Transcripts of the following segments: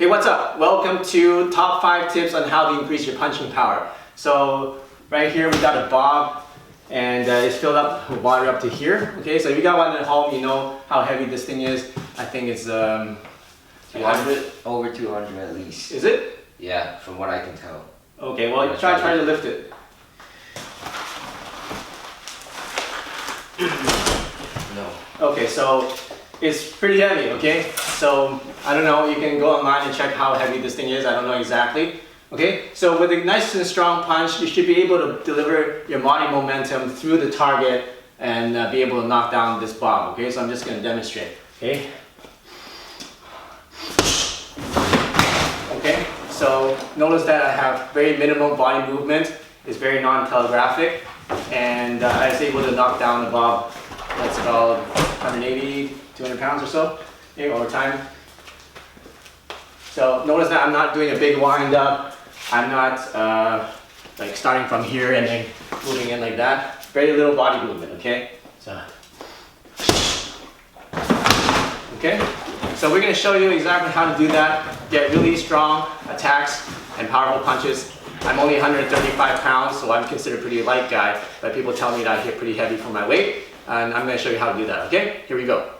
Hey, what's up? Welcome to top 5 tips on how to increase your punching power. So right here we got a bob and it's filled up with water up to here. Okay, so if you got one at home, you know how heavy this thing is. I think it's 200, over 200 at least. Is it? Yeah, from what I can tell. Okay, well try to lift it. No. Okay, so it's pretty heavy, okay? So, I don't know, you can go online and check how heavy this thing is, I don't know exactly. Okay, so with a nice and strong punch, you should be able to deliver your body momentum through the target and be able to knock down this bob, okay? So I'm just going to demonstrate, okay? Okay, so notice that I have very minimal body movement, it's very non-telegraphic, and I was able to knock down the bob. That's about 180, 200 pounds or so, okay, over time. So notice that I'm not doing a big wind up. I'm not like starting from here and then moving in like that. Very little body movement, okay? So we're going to show you exactly how to do that. Get really strong attacks and powerful punches. I'm only 135 pounds, so I'm considered a pretty light guy, but people tell me that I hit pretty heavy for my weight, and I'm going to show you how to do that, okay? Here we go.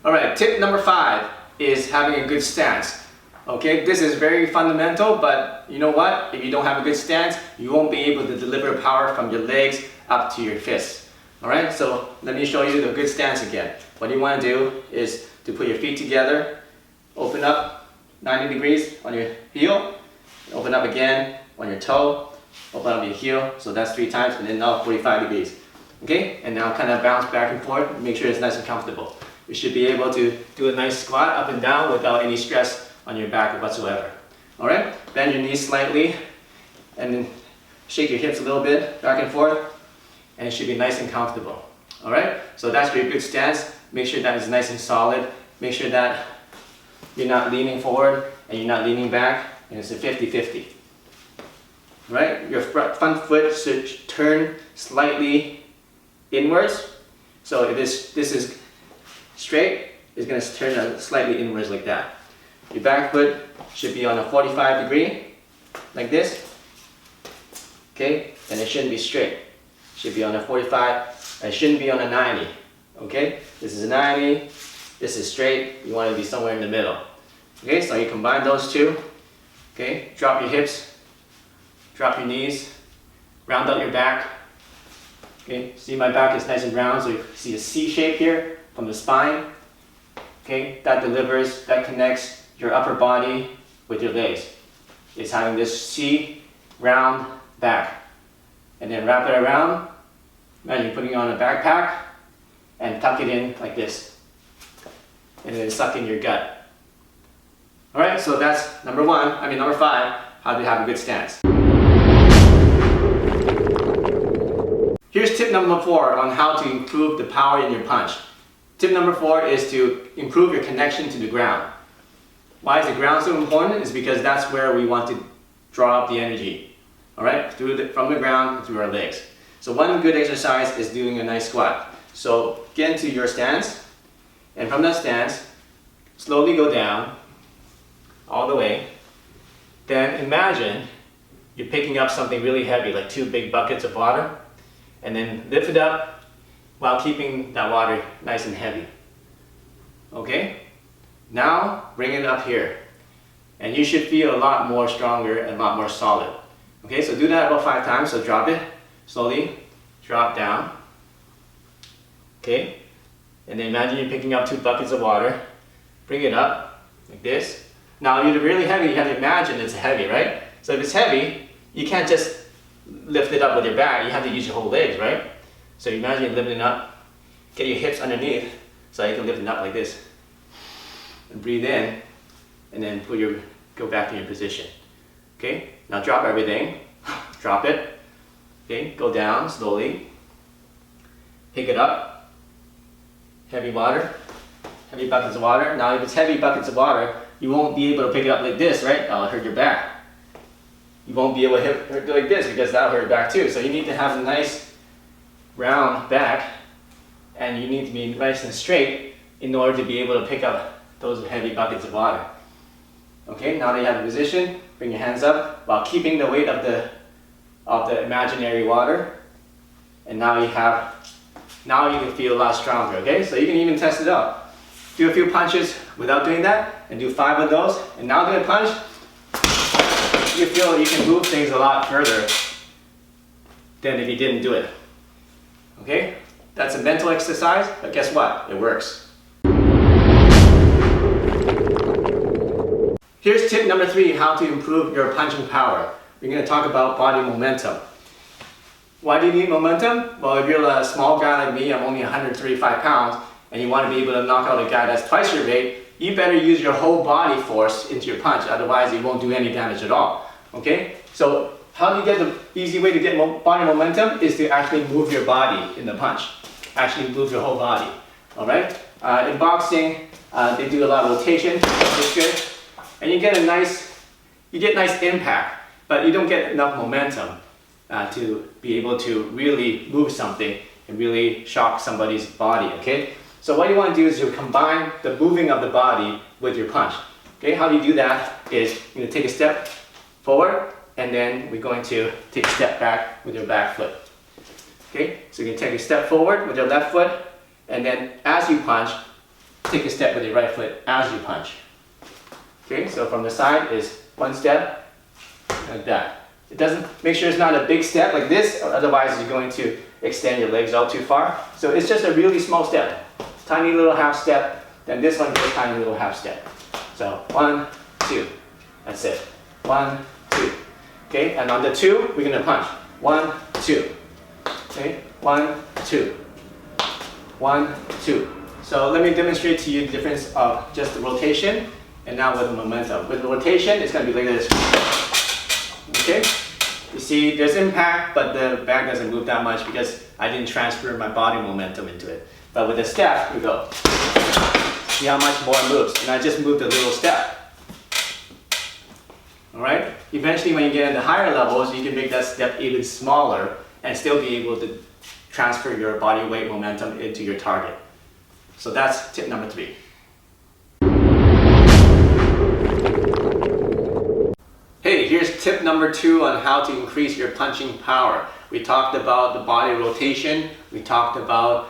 Alright, tip number 5 is having a good stance. Okay, this is very fundamental, but you know what? If you don't have a good stance, you won't be able to deliver power from your legs up to your fists. Alright, so let me show you the good stance again. What you want to do is to put your feet together, open up 90 degrees on your heel, open up again on your toe, open up your heel, so that's 3 times, and then now 45 degrees. Okay, and now kind of bounce back and forth, make sure it's nice and comfortable. You should be able to do a nice squat up and down without any stress on your back whatsoever. Alright, bend your knees slightly, and then shake your hips a little bit, back and forth, and it should be nice and comfortable. Alright, so that's your good stance. Make sure that it's nice and solid. Make sure that you're not leaning forward and you're not leaning back, and it's a 50-50. Right? Your front foot should turn slightly inwards. So if this is straight, it's going to turn slightly inwards like that. Your back foot should be on a 45 degree, like this. Okay? And it shouldn't be straight. It should be on a 45, it shouldn't be on a 90. Okay? This is a 90, this is straight, you want to be somewhere in the middle. Okay, so you combine those two. Okay, drop your hips, drop your knees, round out your back. Okay, see my back is nice and round, so you see a C shape here from the spine. Okay, that delivers, that connects your upper body with your legs. It's having this C round back. And then wrap it around. Imagine putting on a backpack and tuck it in like this. And then suck in your gut. Alright, so that's number 5, how to have a good stance. Here's tip number 4 on how to improve the power in your punch. Tip number 4 is to improve your connection to the ground. Why is the ground so important? It's because that's where we want to draw up the energy. Alright, from the ground through our legs. So one good exercise is doing a nice squat. So get into your stance, and from that stance, slowly go down, all the way. Then imagine you're picking up something really heavy, like 2 big buckets of water, and then lift it up while keeping that water nice and heavy. Okay? Now bring it up here, and you should feel a lot more stronger and a lot more solid. Okay, so do that about 5 times, so drop it, slowly, drop down. Okay, and then imagine you're picking up 2 buckets of water, bring it up, like this. Now, if you're really heavy, you have to imagine it's heavy, right? So if it's heavy, you can't just lift it up with your back, you have to use your whole legs, right? So imagine you're lifting it up, get your hips underneath, so you can lift it up like this. And breathe in, and then go back to your position. Okay, now drop everything, drop it. Okay, go down slowly, pick it up, heavy water, heavy buckets of water. Now if it's heavy buckets of water, you won't be able to pick it up like this, right? That'll hurt your back. You won't be able to hit it like this because that'll hurt your back too. So you need to have a nice round back, and you need to be nice and straight in order to be able to pick up those heavy buckets of water. Okay, now that you have the position, bring your hands up while keeping the weight of the imaginary water. And now you can feel a lot stronger, okay? So you can even test it out. Do a few punches without doing that, and do 5 of those. And now do a punch, you feel you can move things a lot further than if you didn't do it. Okay? That's a mental exercise, but guess what? It works. Here's tip number 3, how to improve your punching power. We're going to talk about body momentum. Why do you need momentum? Well, if you're a small guy like me, I'm only 135 pounds, and you want to be able to knock out a guy that's twice your weight, you better use your whole body force into your punch, otherwise it won't do any damage at all. Okay? So how do you get the easy way to get body momentum is to actually move your body in the punch. Actually move your whole body. Alright? In boxing, they do a lot of rotation, which is good. And you get nice impact, but you don't get enough momentum to be able to really move something and really shock somebody's body, okay? So what you want to do is you combine the moving of the body with your punch. Okay, how do you do that is you're going to take a step forward, and then we're going to take a step back with your back foot. Okay, so you can take a step forward with your left foot, and then as you punch, take a step with your right foot as you punch. Okay, so from the side is 1 step, like that. It doesn't, make sure it's not a big step like this, otherwise you're going to extend your legs out too far. So it's just a really small step, tiny little half step, then this one goes tiny little half step. So 1, 2, that's it. 1, 2. Okay, and on the 2, we're gonna punch. 1, 2. Okay, 1, 2. 1, 2. So let me demonstrate to you the difference of just the rotation and now with the momentum. With the rotation, it's gonna be like this. Okay, you see there's impact, but the bag doesn't move that much because I didn't transfer my body momentum into it. But with the step, we go. See how much more it moves, and I just moved a little step. All right. Eventually, when you get into higher levels, you can make that step even smaller and still be able to transfer your body weight momentum into your target. So that's tip number 3. Hey, here's tip number 2 on how to increase your punching power. We talked about the body rotation, we talked about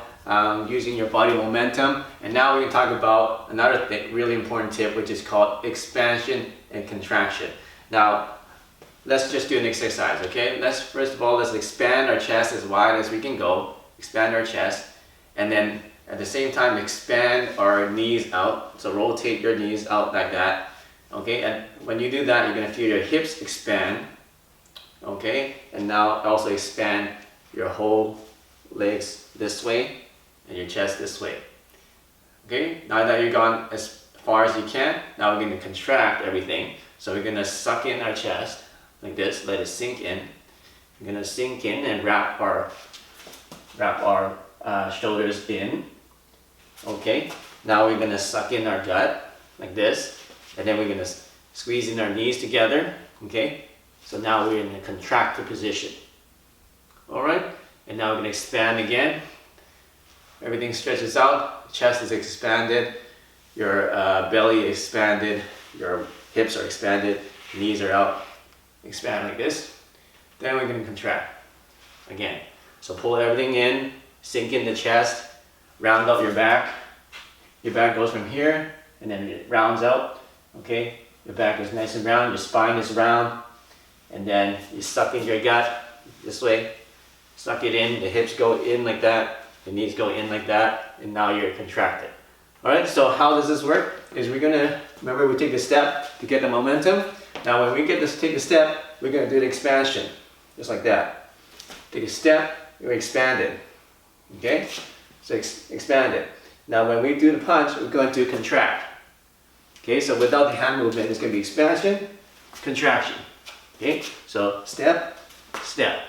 using your body momentum, and now we're going to talk about another thing, really important tip, which is called expansion and contraction. Now, let's just do an exercise, okay? First of all, let's expand our chest as wide as we can go, expand our chest, and then at the same time expand our knees out, so rotate your knees out like that. Okay, and when you do that, you're going to feel your hips expand. Okay, and now also expand your whole legs this way and your chest this way. Okay, now that you've gone as far as you can, now we're going to contract everything. So we're going to suck in our chest like this, let it sink in. We're going to sink in and wrap our shoulders in. Okay, now we're going to suck in our gut like this. And then we're going to squeeze in our knees together, okay? So now we're in a contracted position. All right? And now we're going to expand again. Everything stretches out, chest is expanded, your belly expanded, your hips are expanded, knees are out. Expand like this. Then we're going to contract again. So pull everything in, sink in the chest, round out your back. Your back goes from here, and then it rounds out. Okay, your back is nice and round, your spine is round, and then you suck in your gut this way, suck it in, the hips go in like that, the knees go in like that, and now you're contracted. Alright, so how does this work? Is we're gonna, remember we take the step to get the momentum. Now when we take the step, we're gonna do the expansion, just like that. Take a step, you're expanded. Okay, so expand it. Now when we do the punch, we're going to contract. Okay, so without the hand movement, it's going to be expansion, contraction. Okay, so step, step,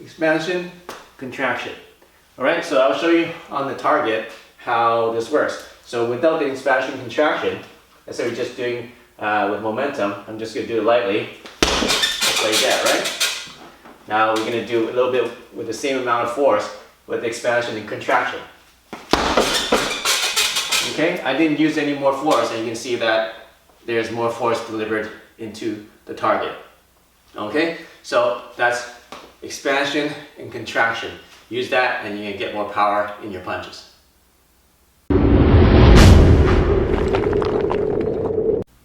expansion, contraction. All right, so I'll show you on the target how this works. So without the expansion, contraction, let's say we're just doing with momentum, I'm just going to do it lightly, just like that, right? Now we're going to do a little bit with the same amount of force with expansion and contraction. Okay, I didn't use any more force, and you can see that there's more force delivered into the target. Okay, so that's expansion and contraction. Use that and you can get more power in your punches.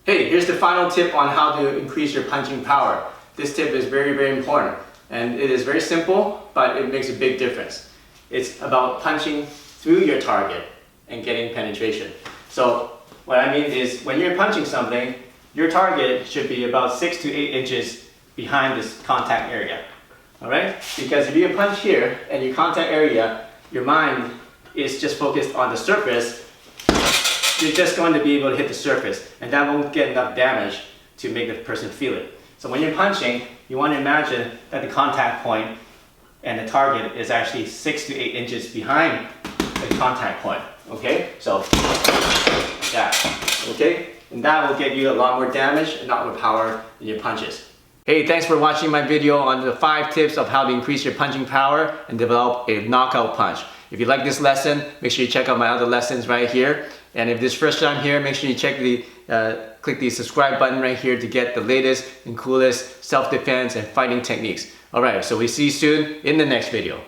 Hey, here's the final tip on how to increase your punching power. This tip is very, very important. And it is very simple, but it makes a big difference. It's about punching through your target and getting penetration. So what I mean is when you're punching something, your target should be about 6 to 8 inches behind this contact area. All right? Because if you punch here and your contact area, your mind is just focused on the surface, you're just going to be able to hit the surface, and that won't get enough damage to make the person feel it. So when you're punching, you want to imagine that the contact point and the target is actually 6 to 8 inches behind the contact point. Okay? So, like that. Okay? And that will get you a lot more damage and a lot more power in your punches. Hey, thanks for watching my video on the 5 tips of how to increase your punching power and develop a knockout punch. If you like this lesson, make sure you check out my other lessons right here. And if this is first time here, make sure you click the subscribe button right here to get the latest and coolest self-defense and fighting techniques. Alright, so we see you soon in the next video.